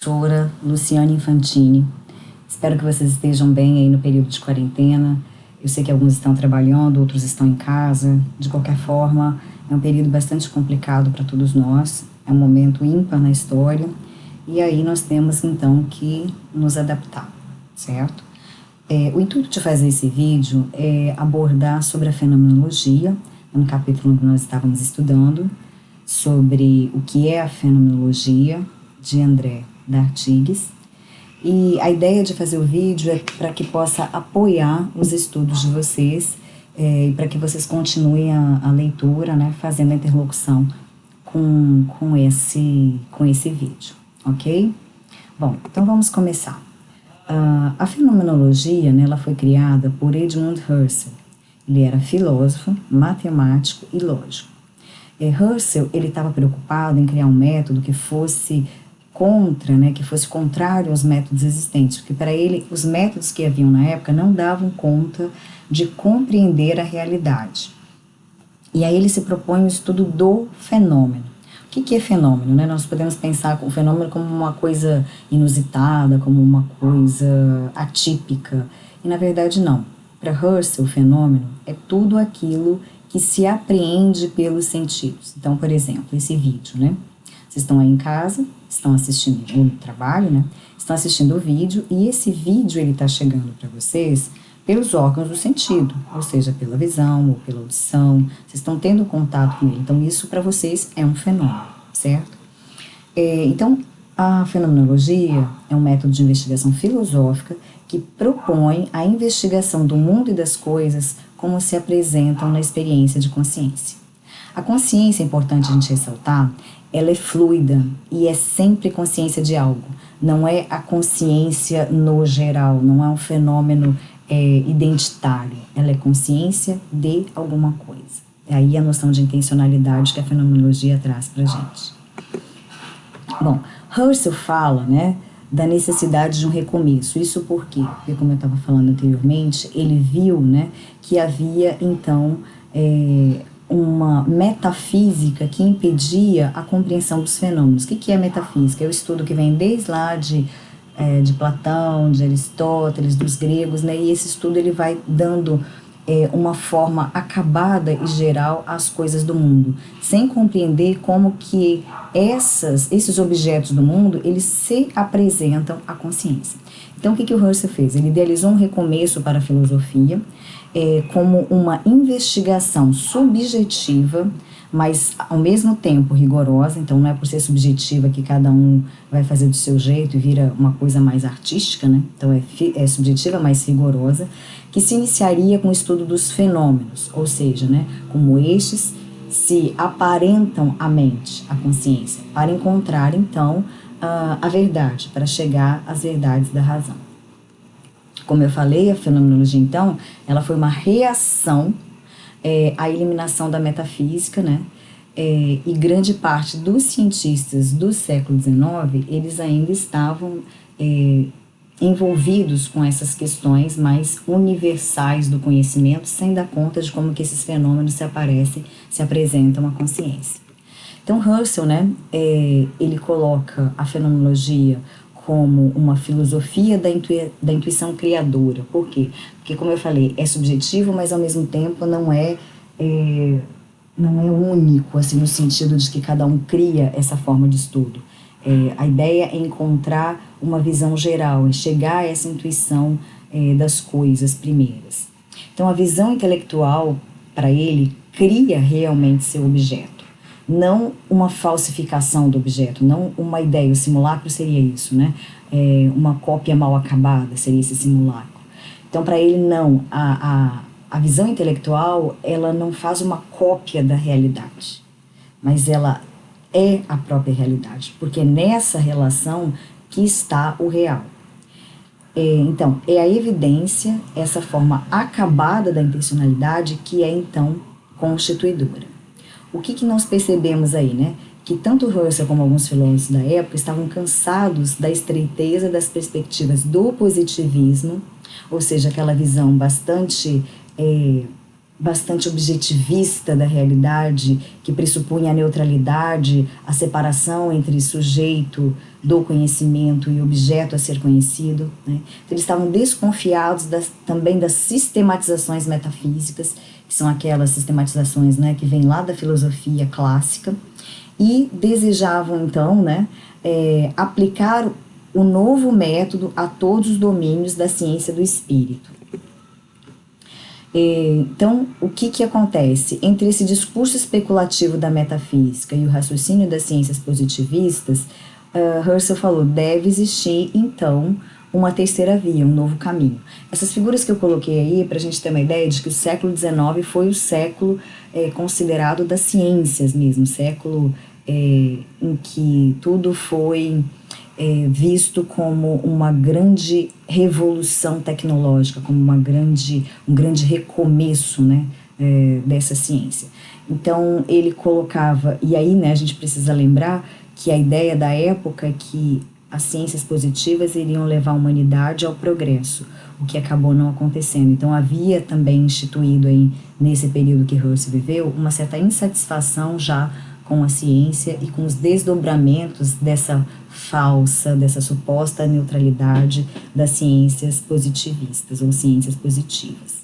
Professora Luciane Infantini. Espero que vocês estejam bem aí no período de quarentena. Eu sei que alguns estão trabalhando, outros estão em casa. De qualquer forma, é um período bastante complicado para todos nós. É um momento ímpar na história. E aí nós temos, então, que nos adaptar, certo? O intuito de fazer esse vídeo é abordar sobre a fenomenologia, no capítulo que nós estávamos estudando, sobre o que é a fenomenologia, de André D'Artigues. E a ideia de fazer o vídeo é para que possa apoiar os estudos de vocês e para que vocês continuem a leitura, né, fazendo a interlocução com esse vídeo, ok? Bom, então vamos começar. A fenomenologia, né, ela foi criada por Edmund Husserl. Ele era filósofo, matemático e lógico. Husserl, ele estava preocupado em criar um método que fosse que fosse contrário aos métodos existentes, porque para ele os métodos que haviam na época não davam conta de compreender a realidade. E aí ele se propõe o estudo do fenômeno. O que é fenômeno, né? Nós podemos pensar o fenômeno como uma coisa inusitada, como uma coisa atípica, e na verdade não. Para Husserl, o fenômeno é tudo aquilo que se apreende pelos sentidos. Então, por exemplo, esse vídeo, né? Vocês estão aí em casa, estão assistindo, ou no trabalho, né? Estão assistindo o vídeo e esse vídeo ele está chegando para vocês pelos órgãos do sentido, ou seja, pela visão ou pela audição. Vocês estão tendo contato com ele. Então, isso para vocês é um fenômeno, certo? Então, a fenomenologia é um método de investigação filosófica que propõe a investigação do mundo e das coisas como se apresentam na experiência de consciência. A consciência, é importante a gente ressaltar, ela é fluida e é sempre consciência de algo. Não é a consciência no geral, não é um fenômeno identitário. Ela é consciência de alguma coisa. É aí a noção de intencionalidade que a fenomenologia traz para a gente. Bom, Husserl fala, né, da necessidade de um recomeço. Isso por quê? Porque, como eu estava falando anteriormente, ele viu, né, que havia, então, uma metafísica que impedia a compreensão dos fenômenos. O que é metafísica? É o estudo que vem desde lá de Platão, de Aristóteles, dos gregos, né? E esse estudo ele vai dando uma forma acabada e geral às coisas do mundo, sem compreender como que esses objetos do mundo, eles se apresentam à consciência. Então, o que o Husserl fez? Ele idealizou um recomeço para a filosofia, como uma investigação subjetiva, mas ao mesmo tempo rigorosa. Então não é por ser subjetiva que cada um vai fazer do seu jeito e vira uma coisa mais artística, né? Então é subjetiva, mas rigorosa, que se iniciaria com o estudo dos fenômenos, ou seja, né, como estes se aparentam à mente, à consciência, para encontrar então a verdade, para chegar às verdades da razão. Como eu falei, a fenomenologia, então, ela foi uma reação à eliminação da metafísica, né? E grande parte dos cientistas do século XIX, eles ainda estavam envolvidos com essas questões mais universais do conhecimento, sem dar conta de como que esses fenômenos se apresentam à consciência. Então, Husserl, né, ele coloca a fenomenologia como uma filosofia da intuição criadora. Por quê? Porque, como eu falei, é subjetivo, mas ao mesmo tempo não é único, assim, no sentido de que cada um cria essa forma de estudo. A ideia é encontrar uma visão geral, é chegar a essa intuição das coisas primeiras. Então, a visão intelectual, para ele, cria realmente seu objeto. Não uma falsificação do objeto, não uma ideia. O simulacro seria isso, né? Uma cópia mal acabada seria esse simulacro. Então, para ele, não. A visão intelectual, ela não faz uma cópia da realidade, mas ela é a própria realidade, porque é nessa relação que está o real. Então, é a evidência, essa forma acabada da intencionalidade que é, então, constituidora. O que nós percebemos aí, né? Que tanto Husserl como alguns filósofos da época estavam cansados da estreiteza das perspectivas do positivismo, ou seja, aquela visão bastante bastante objetivista da realidade, que pressupunha a neutralidade, a separação entre sujeito do conhecimento e objeto a ser conhecido, né? Então, eles estavam desconfiados também das sistematizações metafísicas, que são aquelas sistematizações, né, que vêm lá da filosofia clássica, e desejavam, então, né, aplicar o novo método a todos os domínios da ciência do espírito. Então, o que acontece? Entre esse discurso especulativo da metafísica e o raciocínio das ciências positivistas, Husserl falou, deve existir, então, uma terceira via, um novo caminho. Essas figuras que eu coloquei aí, para a gente ter uma ideia de que o século XIX foi o século considerado das ciências mesmo, século em que tudo foi visto como uma grande revolução tecnológica, como um grande recomeço, né, dessa ciência. Então ele colocava, e aí, né, a gente precisa lembrar que a ideia da época é que as ciências positivas iriam levar a humanidade ao progresso, o que acabou não acontecendo. Então havia também instituído aí, nesse período que Husserl viveu, uma certa insatisfação já com a ciência e com os desdobramentos dessa suposta neutralidade das ciências positivistas ou ciências positivas.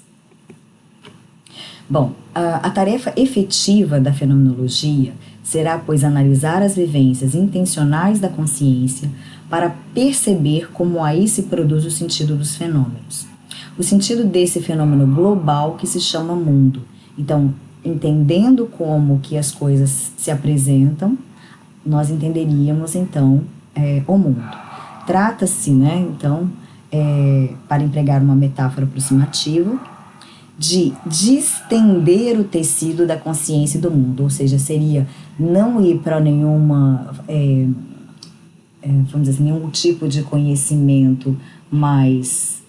Bom, a tarefa efetiva da fenomenologia será, pois, analisar as vivências intencionais da consciência para perceber como aí se produz o sentido dos fenômenos. O sentido desse fenômeno global que se chama mundo. Então, entendendo como que as coisas se apresentam, nós entenderíamos, então, o mundo. Trata-se, né, então, para empregar uma metáfora aproximativa, de distender o tecido da consciência do mundo, ou seja, seria não ir para nenhuma, vamos dizer assim, nenhum tipo de conhecimento mais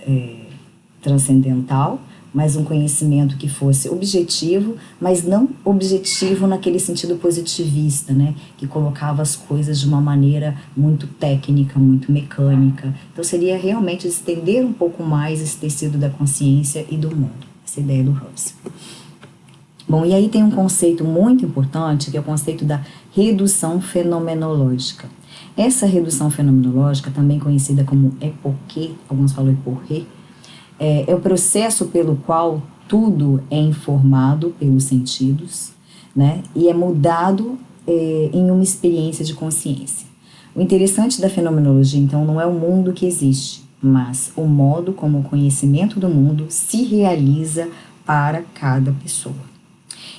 transcendental, mas um conhecimento que fosse objetivo, mas não objetivo naquele sentido positivista, né, que colocava as coisas de uma maneira muito técnica, muito mecânica. Então seria realmente estender um pouco mais esse tecido da consciência e do mundo, essa ideia do Husserl. Bom, e aí tem um conceito muito importante, que é o conceito da redução fenomenológica. Essa redução fenomenológica, também conhecida como époque, alguns falam époque, é o processo pelo qual tudo é informado pelos sentidos, né, e é mudado em uma experiência de consciência. O interessante da fenomenologia, então, não é o mundo que existe, mas o modo como o conhecimento do mundo se realiza para cada pessoa.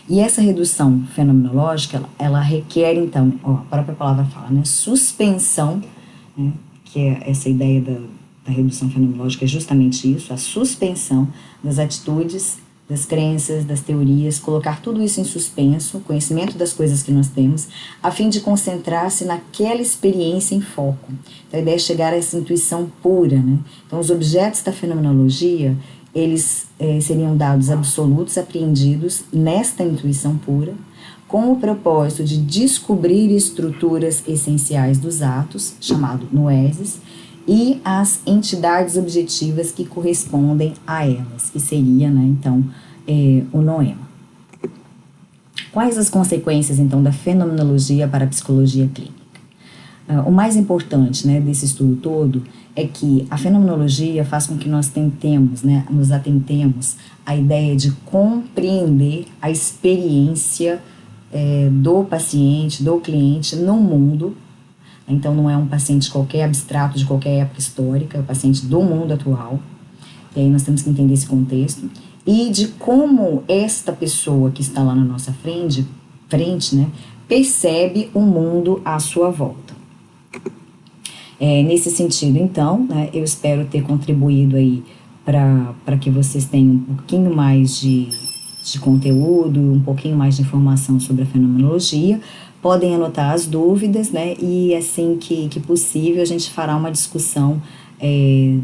E essa redução fenomenológica, ela requer, então, a própria palavra fala, né, suspensão, né, que é essa ideia da redução fenomenológica, é justamente isso, a suspensão das atitudes, das crenças, das teorias, colocar tudo isso em suspenso, o conhecimento das coisas que nós temos, a fim de concentrar-se naquela experiência em foco. Então a ideia é chegar a essa intuição pura, né? Então os objetos da fenomenologia, eles seriam dados absolutos, apreendidos nesta intuição pura, com o propósito de descobrir estruturas essenciais dos atos, chamado noesis, e as entidades objetivas que correspondem a elas, que seria, né, então, o noema. Quais as consequências, então, da fenomenologia para a psicologia clínica? O mais importante, né, desse estudo todo é que a fenomenologia faz com que nós tentemos, né, nos atentemos à ideia de compreender a experiência do paciente, do cliente no mundo. Então não é um paciente qualquer, abstrato de qualquer época histórica, é o paciente do mundo atual. E aí nós temos que entender esse contexto. E de como esta pessoa que está lá na nossa frente, né, percebe o mundo à sua volta. Nesse sentido, então, né, eu espero ter contribuído aí para que vocês tenham um pouquinho mais de conteúdo, um pouquinho mais de informação sobre a fenomenologia. Podem anotar as dúvidas, né, e assim que possível a gente fará uma discussão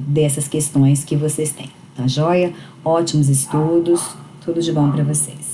dessas questões que vocês têm, tá joia? Ótimos estudos, tudo de bom para vocês.